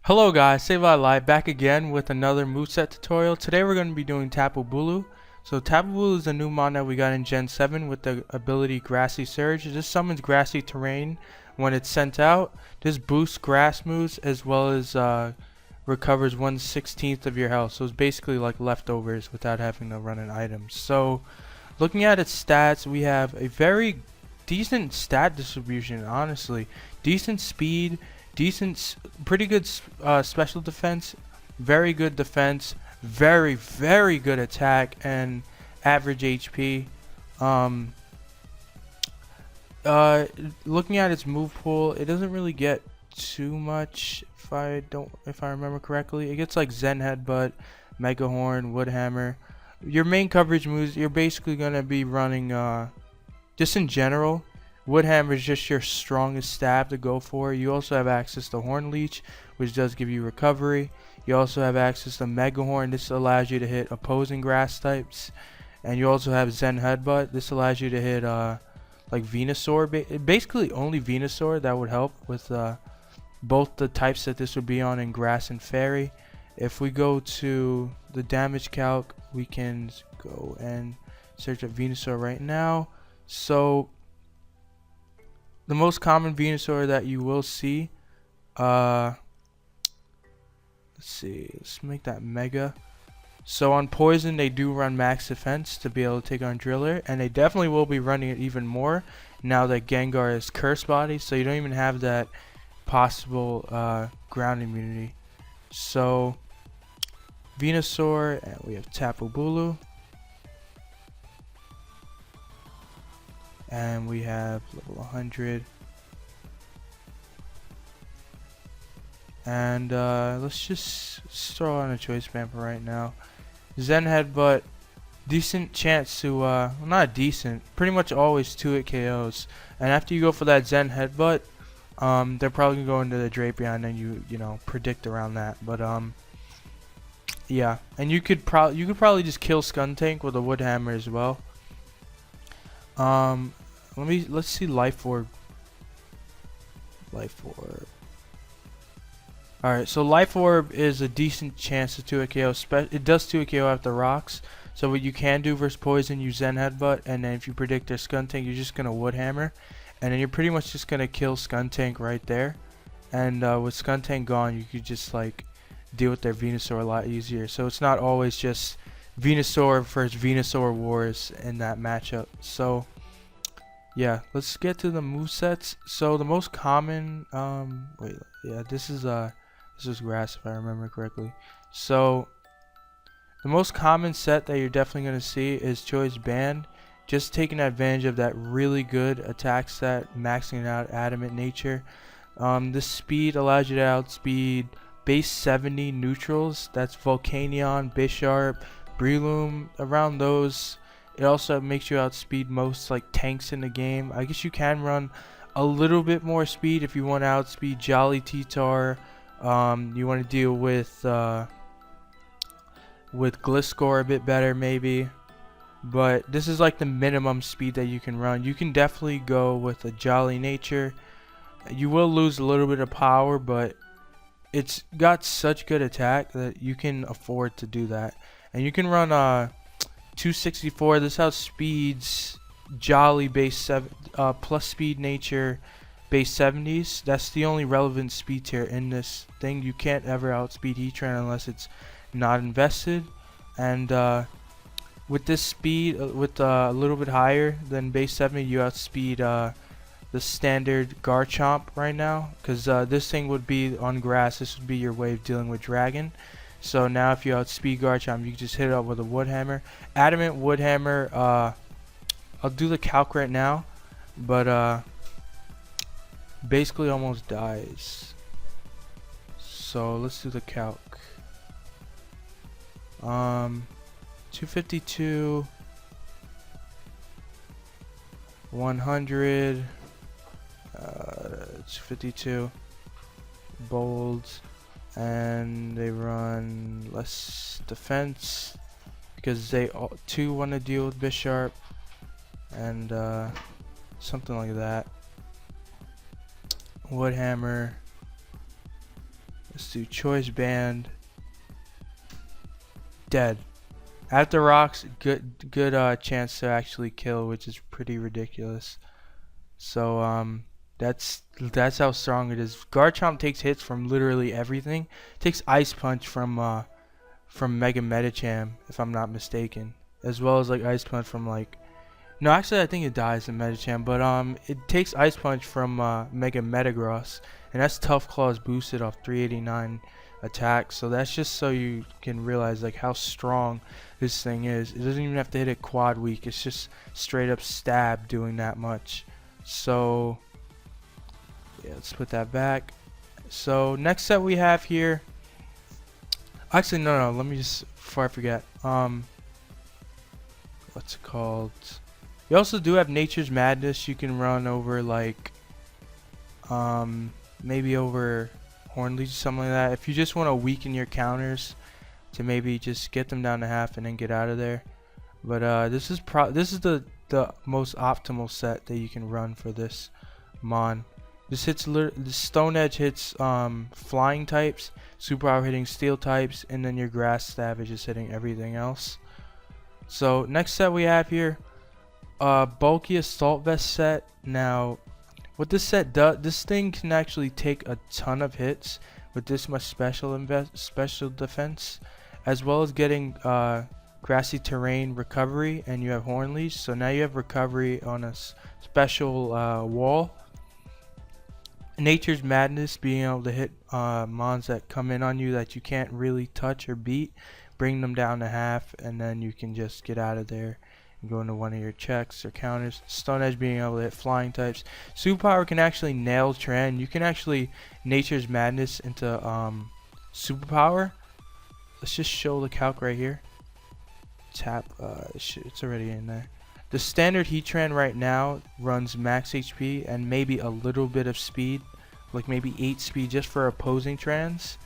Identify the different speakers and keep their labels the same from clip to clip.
Speaker 1: Hello guys, Save a Live back again with another moveset tutorial. Today we're going to be doing Tapu Bulu. So Tapu Bulu is a new mon that we got in Gen 7 with the ability Grassy Surge. This summons grassy terrain when it's sent out. This boosts grass moves as well as recovers 1/16 of your health. So it's basically like leftovers without having to run an item. So looking at its stats, we have a very decent stat distribution, honestly. Decent speed, pretty good special defense, very good defense, very good attack, and average HP. Looking at its move pool, it doesn't really get too much. If I remember correctly, it gets like Zen Headbutt, Mega Horn, Wood Hammer. Your main coverage moves, you're basically gonna be running just in general. Wood Hammer is just your strongest stab to go for. You also have access to Horn Leech, which does give you recovery. You also have access to Mega Horn. This allows you to hit opposing grass types. And you also have Zen Headbutt. This allows you to hit like Venusaur. Basically only Venusaur that would help with both the types that this would be on in Grass and Fairy. If we go to the damage calc, we can go and search up Venusaur right now. So the most common Venusaur that you will see, let's see, let's make that Mega. So on Poison, they do run max defense to be able to take on Driller, and they definitely will be running it even more now that Gengar is Curse Body, so you don't even have that possible ground immunity. So Venusaur, and we have Tapu Bulu. And we have level 100. And let's just throw on a choice band for right now. Zen Headbutt, decent chance to, well, not decent, pretty much always 2-hit KOs. And after you go for that Zen Headbutt, they're probably gonna go into the Drapion, and you know, predict around that. But yeah, and you could probably just kill Skuntank with a Wood Hammer as well. Let's see Life Orb. Alright, so Life Orb is a decent chance to 2-hit KO. It does 2-hit KO after rocks. So what you can do versus Poison, you Zen Headbutt, and then if you predict their Skuntank, you're just gonna Wood Hammer, and then you're pretty much just gonna kill Skuntank right there. And with Skuntank gone, you could just like deal with their Venusaur a lot easier. So it's not always just Venusaur versus Venusaur wars in that matchup. So yeah, let's get to the movesets. So the most common, this is grass if I remember correctly. So the most common set that you're definitely gonna see is Choice Band. Just taking advantage of that really good attack set, maxing out Adamant Nature. This speed allows you to outspeed base 70 neutrals. That's Volcanion, Bisharp, Breloom, around those. It also makes you outspeed most like tanks in the game. I guess you can run a little bit more speed if you want to outspeed Jolly T-Tar. You want to deal with Gliscor a bit better maybe. But this is like the minimum speed that you can run. You can definitely go with a Jolly Nature. You will lose a little bit of power, but it's got such good attack that you can afford to do that. And you can run 264. This outspeeds Jolly base 7 plus Speed Nature base 70s. That's the only relevant speed tier in this thing. You can't ever outspeed Heatran unless it's not invested. And with this speed, with a little bit higher than base 70, you outspeed the standard Garchomp right now, because this thing would be on grass. This would be your way of dealing with Dragon. So now if you outspeed Garchomp, you can just hit it up with a Wood Hammer. Adamant Wood Hammer, I'll do the calc right now, but basically almost dies. So let's do the calc. 252, 100, 252, bold, and they run less defense because they all two want to deal with Bisharp, and something like that. Woodhammer. Let's do Choice Band. Dead. After rocks, good chance to actually kill, which is pretty ridiculous. So that's how strong it is. Garchomp takes hits from literally everything. It takes Ice Punch from Mega Medicham, if I'm not mistaken, as well as like Ice Punch from like. No, actually, I think it dies in Medicham, but it takes Ice Punch from Mega Metagross, and that's Tough Claws boosted off 389 attack. So that's just so you can realize like how strong this thing is. It doesn't even have to hit it quad weak. It's just straight up stab doing that much. So yeah, let's put that back. So next set we have here. Actually, no. Let me just before I forget. What's it called? You also do have Nature's Madness. You can run over like maybe over Hornleech, something like that. If you just want to weaken your counters to maybe just get them down to half and then get out of there. But this is the most optimal set that you can run for this Mon. This hits the Stone Edge hits flying types, Super Power hitting steel types, and then your Grass Savage is hitting everything else. So next set we have here. Bulky Assault Vest set. Now, what this set does, this thing can actually take a ton of hits with this much special defense, as well as getting grassy terrain recovery, and you have Hornleech. So now you have recovery on a special wall. Nature's Madness, being able to hit mons that come in on you that you can't really touch or beat, bring them down to half, and then you can just get out of there and go into one of your checks or counters. Stone Edge being able to hit flying types. Superpower can actually nail Tran. You can actually Nature's Madness into Superpower. Let's just show the calc right here. Tap, it's already in there. The standard Heatran right now runs max HP and maybe a little bit of speed, like maybe 8 speed just for opposing Trans.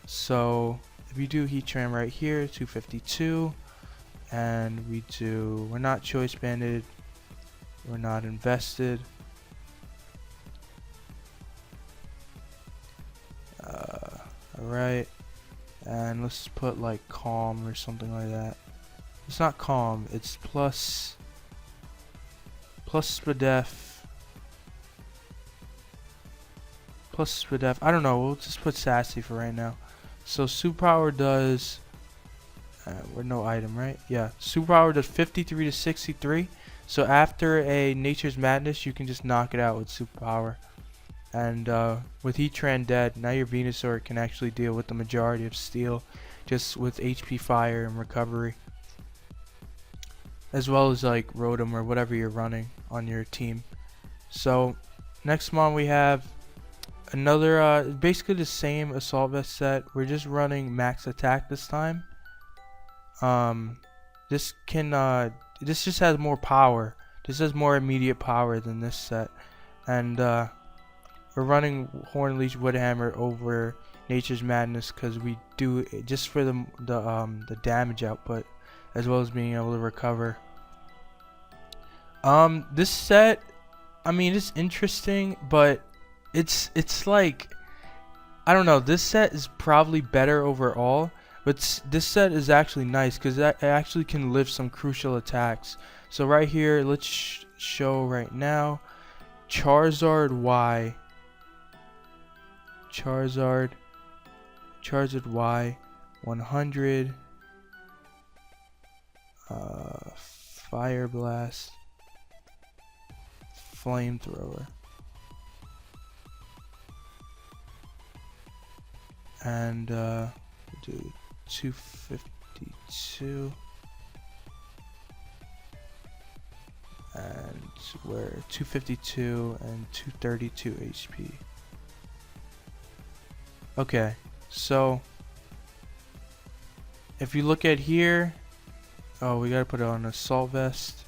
Speaker 1: So if you do Heatran right here, 252, and we're not choice banded, we're not invested. Alright, and let's put like calm or something like that. It's not calm, it's plus Spadef. Plus Spadef. I don't know, we'll just put sassy for right now. So Superpower does we're no item, right? Yeah. Superpower does 53 to 63. So after a Nature's Madness, you can just knock it out with Superpower. And with Heatran dead, now your Venusaur can actually deal with the majority of Steel, just with HP Fire and Recovery, as well as like Rotom or whatever you're running on your team. So next mon we have another basically the same Assault Vest set. We're just running max attack this time. This just has more power. This has more immediate power than this set, and we're running Hornleech Woodhammer over Nature's Madness because we do it just for the damage output, as well as being able to recover. This set, I mean, it's interesting, but it's like, I don't know, this set is probably better overall, but this set is actually nice because it actually can lift some crucial attacks. So right here, let's show right now, Charizard Y, Charizard Y, 100, Fire Blast, Flamethrower, and do 252, and we're 252 and 232 HP. Okay, so if you look at here, oh, we gotta put it on Assault Vest.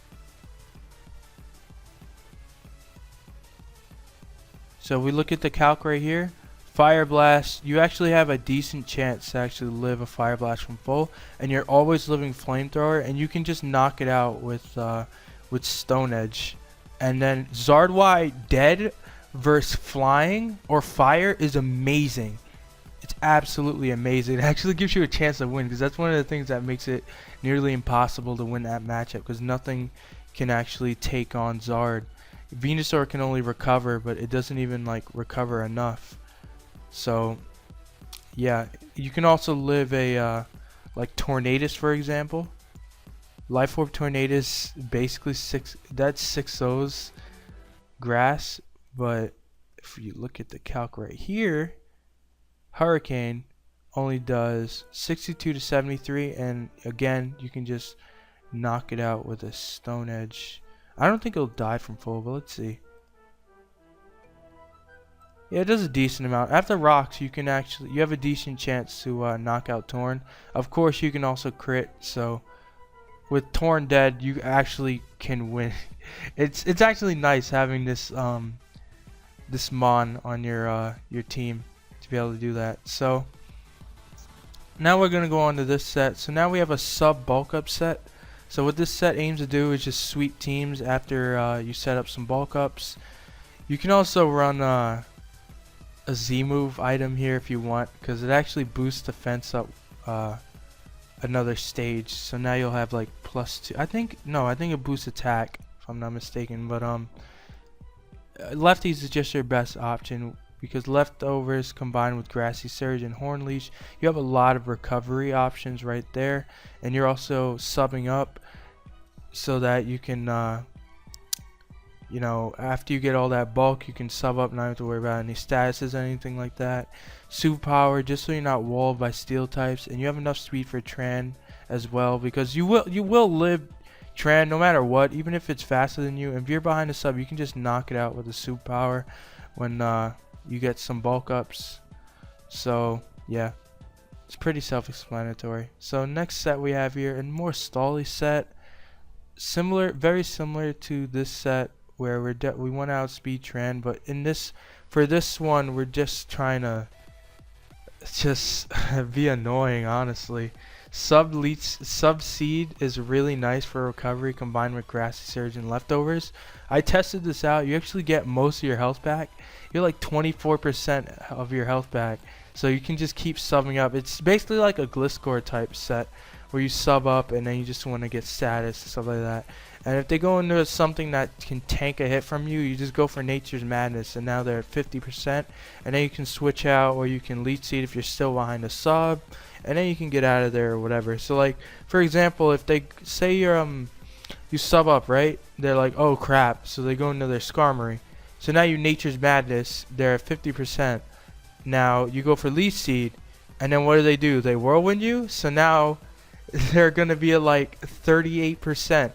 Speaker 1: So we look at the calc right here, Fire Blast, you actually have a decent chance to actually live a Fire Blast from full, and you're always living Flamethrower, and you can just knock it out with Stone Edge. And then Zardwai dead versus flying or fire is amazing. It's absolutely amazing. It actually gives you a chance to win, because that's one of the things that makes it nearly impossible to win that matchup, because nothing can actually take on Zard. Venusaur can only recover, but it doesn't even like recover enough. So yeah, you can also live a like Tornadus, for example. Life Orb Tornadus, basically that's 6 O's grass, but if you look at the calc right here, Hurricane only does 62 to 73, and again you can just knock it out with a Stone Edge. I don't think it'll die from full, but let's see. Yeah, it does a decent amount. After rocks, you have a decent chance to knock out Torn. Of course, you can also crit. So with Torn dead, you actually can win. It's actually nice having this this Mon on your team to be able to do that. So now we're gonna go on to this set. So now we have a sub bulk up set. So what this set aims to do is just sweep teams after you set up some bulk ups. You can also run a Z move item here if you want, because it actually boosts defense up another stage. So now you'll have like +2. I think it boosts attack if I'm not mistaken. But lefties is just your best option, because leftovers combined with Grassy Surge and Horn Leash, you have a lot of recovery options right there, and you're also subbing up so that you can you know, after you get all that bulk, you can sub up, not have to worry about any statuses, anything like that. Superpower, just so you're not walled by steel types, and you have enough speed for Tran as well, because you will live Tran no matter what, even if it's faster than you. If you're behind a sub, you can just knock it out with a superpower when you get some bulk ups. So yeah, it's pretty self-explanatory. So next set we have here, a more stally set, very similar to this set, where we want to outspeed Tran, but for this one we're just trying to be annoying, honestly. Sub Seed is really nice for recovery combined with Grassy Surge and leftovers. I tested this out. You actually get most of your health back. You're like 24% of your health back, so you can just keep subbing up. It's basically like a Gliscor type set, where you sub up and then you just want to get status and stuff like that. And if they go into something that can tank a hit from you, you just go for Nature's Madness, and now they're at 50%, and then you can switch out, or you can leech seed if you're still behind a sub, and then you can get out of there or whatever. So like, for example, if they say you sub up, right, they're like, oh crap, so they go into their Skarmory. So now you Nature's Madness, they're at 50%. Now you go for leech seed, and then what do? They whirlwind you, so now they're gonna be at like 38%.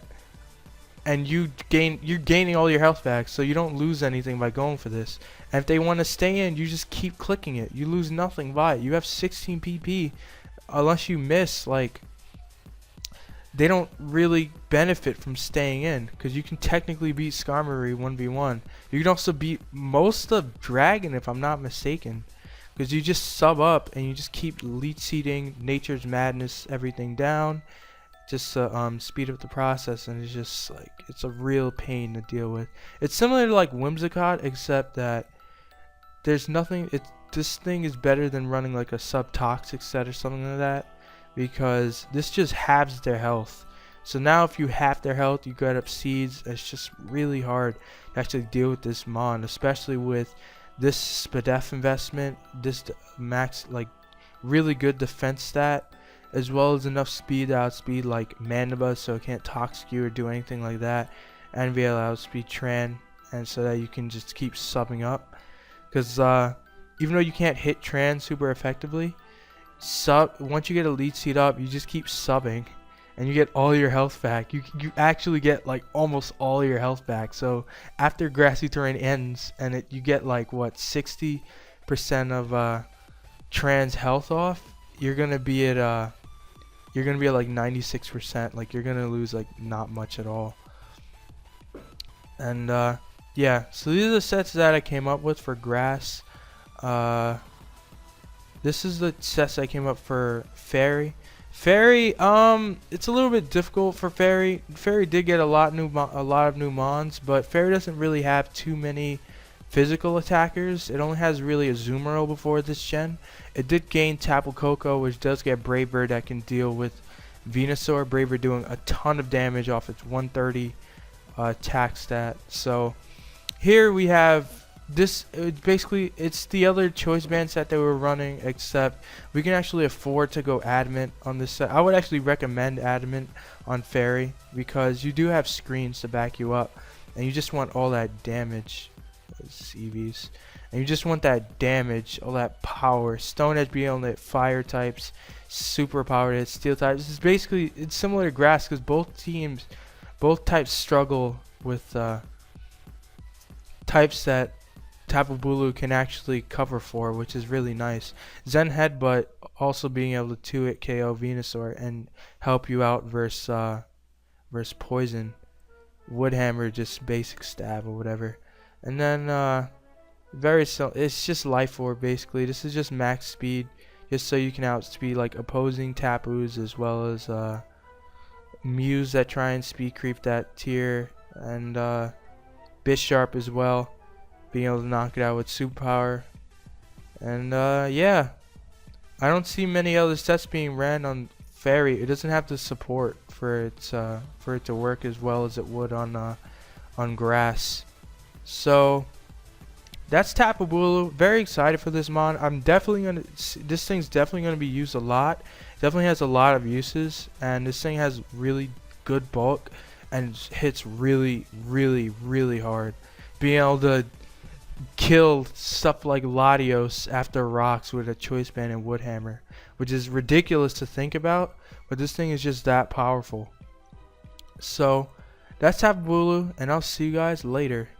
Speaker 1: And you're gaining all your health back, so you don't lose anything by going for this. And if they want to stay in, you just keep clicking it. You lose nothing by it. You have 16 PP. Unless you miss, like, they don't really benefit from staying in, because you can technically beat Skarmory 1v1. You can also beat most of Dragon, if I'm not mistaken, because you just sub up and you just keep leech seeding, Nature's Madness, everything down, just to speed up the process. And it's just like, it's a real pain to deal with. It's similar to like Whimsicott, except that there's nothing. This thing is better than running like a sub-toxic set or something like that, because this just halves their health. So now if you half their health, you get up seeds. It's just really hard to actually deal with this Mon, especially with this Spadef investment, this max, like, really good defense stat, as well as enough speed to outspeed like Mandiba, so it can't toxic you or do anything like that, and be able to outspeed Tran, and so that you can just keep subbing up. Because even though you can't hit Tran super effectively, once you get a lead seed up, you just keep subbing, and you get all your health back. You actually get like almost all your health back. So after Grassy Terrain ends, and you get like what, 60% of Tran's health off, you're gonna be at like 96%. Like, you're gonna lose like not much at all. And yeah, so these are the sets that I came up with for grass. This is the test I came up for Fairy. Fairy, it's a little bit difficult for Fairy. Fairy did get a lot of new mons, but Fairy doesn't really have too many physical attackers. It only has really a Azumarill before this gen. It did gain Tapu Koko, which does get Braver that can deal with Venusaur. Braver doing a ton of damage off its 130 attack stat. So here we have this. Basically, it's the other choice band set that we were running, except we can actually afford to go adamant on this set. I would actually recommend adamant on Fairy because you do have screens to back you up, and you just want all that damage. CVs, and you just want that damage, all that power. Stone Edge being able to hit fire types, super power to hit steel types. This is basically, it's similar to grass because both types struggle with types that Tapu Bulu can actually cover for, which is really nice. Zen Headbutt also being able to 2-hit KO Venusaur and help you out versus Poison. Wood Hammer, just basic stab or whatever. And then it's just Life Orb basically. This is just max speed, just so you can outspeed like opposing Tapus as well as Mews that try and speed creep that tier, and Bisharp as well, being able to knock it out with superpower. And yeah, I don't see many other sets being ran on Fairy. It doesn't have the support for it to work as well as it would on grass. So that's Tapu Bulu. Very excited for this mod. This thing's definitely gonna be used a lot. Definitely has a lot of uses, and this thing has really good bulk and hits really, really, really hard. Being able to kill stuff like Latios after rocks with a choice band and wood hammer, which is ridiculous to think about, but this thing is just that powerful. So that's Tapu Bulu, and I'll see you guys later.